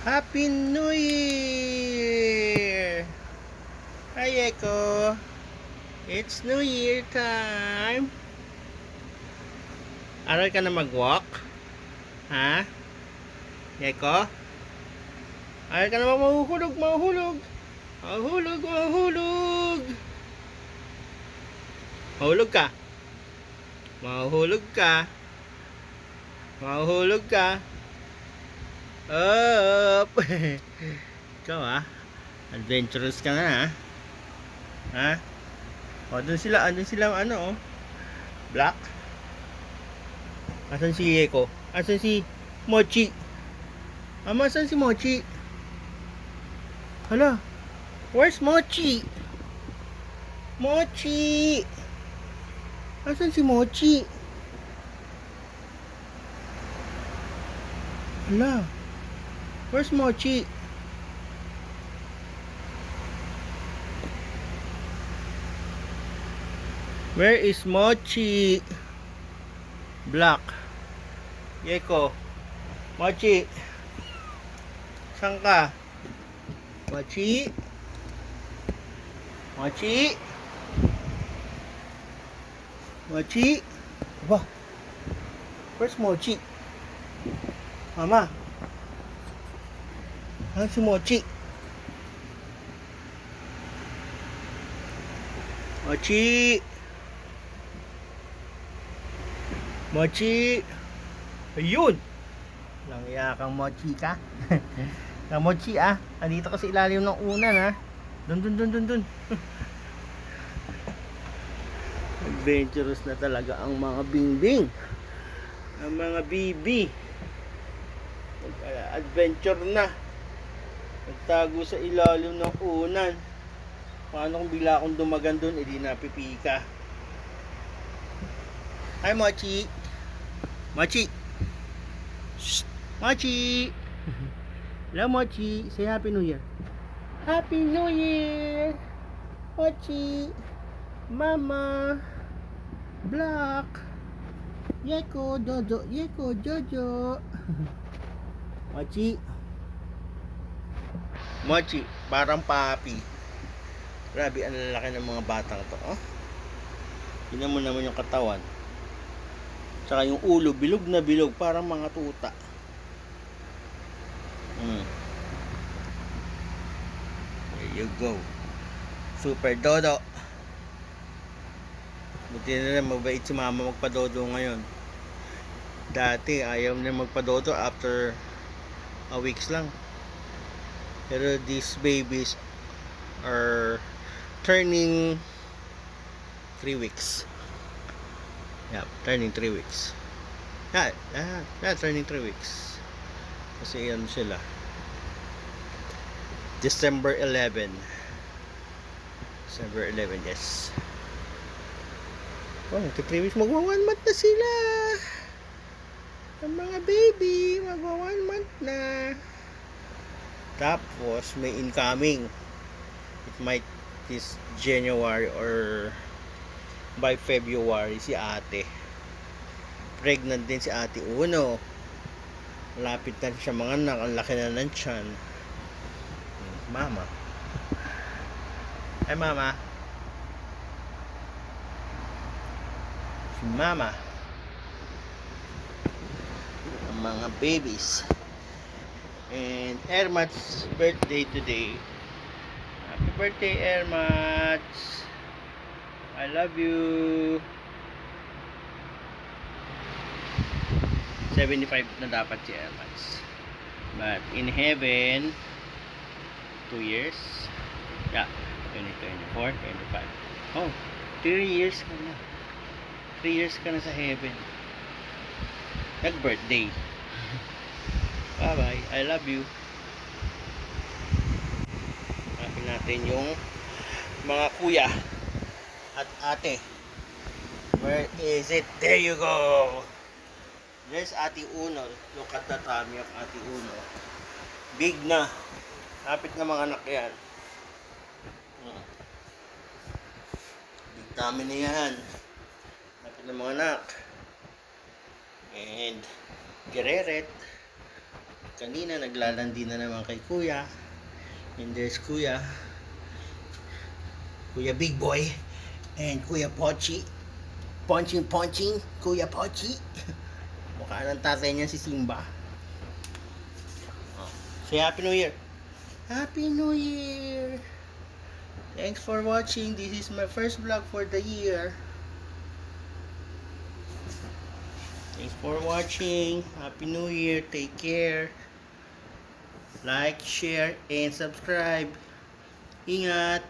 Happy New Year! Hi, Echo. It's New Year time. Aral ka na mag-walk? Ha? Echo? Aral ka na mahuhulog, mahuhulog. Mahuhulog, mahuhulog. Mahulog ka. Mahuhulog ka. Mahuhulog ka. Up! Ikaw adventurous ka na ha? O, andun sila ano Black? Asan si Eko? Asan si Mochi? Asan si Mochi? Hala, where's Mochi? Mochi! Asan si Mochi? Hala, where's Mochi? Where is Mochi? Black. Yeko. Mochi. Saan ka? Mochi? Mochi? Mochi? Aba. Where's Mochi? Mama. Saan si Mochi? Mochi? Mochi! Ayun! Langya kang Mochi ka. Kang Mochi andito ka sa ilalim ng unan Dun. Adventurous na talaga ang mga bingbing. Ang mga bibi. Adventure na. Nagtago sa ilalim ng unan. Paano kung bigla akong dumagan dun, edi napipika. Hi Mochi! Mochi! Shh! Mochi! Hello Mochi! Say Happy New Year! Happy New Year! Mochi! Mama! Black! Yeko! Jojo! Yeko! Jojo! Mochi! Mochi! Parang papi. Grabe, ang lalaki ng mga batang to. Tingnan mo naman yung katawan. Tsaka yung ulo, bilog na bilog, parang mga tuta. There you go. Super dodo. Buti na lang mabait si mama magpadodo ngayon. Dati ayaw na magpadodo after a weeks lang. Pero these babies are turning 3 weeks. Yeah, turning 3 weeks. Yeah, turning 3 weeks. Kasi yan sila. December 11. December 11, yes. Oh, 3 weeks, magwa 1 month na sila. Ang mga baby, magwa 1 month na. Tapos, may incoming. It might this January or by February si ate. Pregnant din si ate Uno. Malapit na siya mga anak. Ang laki na ng tiyan. Mama. Hi mama. Si mama. Ang mga babies. And Ermat's birthday today. Happy birthday Ermat. I love you. 75 na dapat si Ermats. But in heaven 2 years. Yeah, 2024, 25. Oh, 3 years ka na. 3 years ka na sa heaven. Nag-birthday. Bye-bye. I love you. Hanapin natin yung mga kuya at ate. Where is it? There you go. There's Ate Uno. Look at the tummy of Ate Uno. Big na. Kapit na mga anak yan. Big tummy na yan. Kapit na mga anak. And Gereret. kanina naglalandi na naman kay Kuya. And there's Kuya Big Boy and Kuya Pochi. Punching, Kuya Pochi. Mukha ng tatay niya si Simba. Oh. Say Happy New Year. Happy New Year. Thanks for watching. This is my first vlog for the year. Thanks for watching. Happy New Year. Take care. Like, share, and subscribe. Ingat.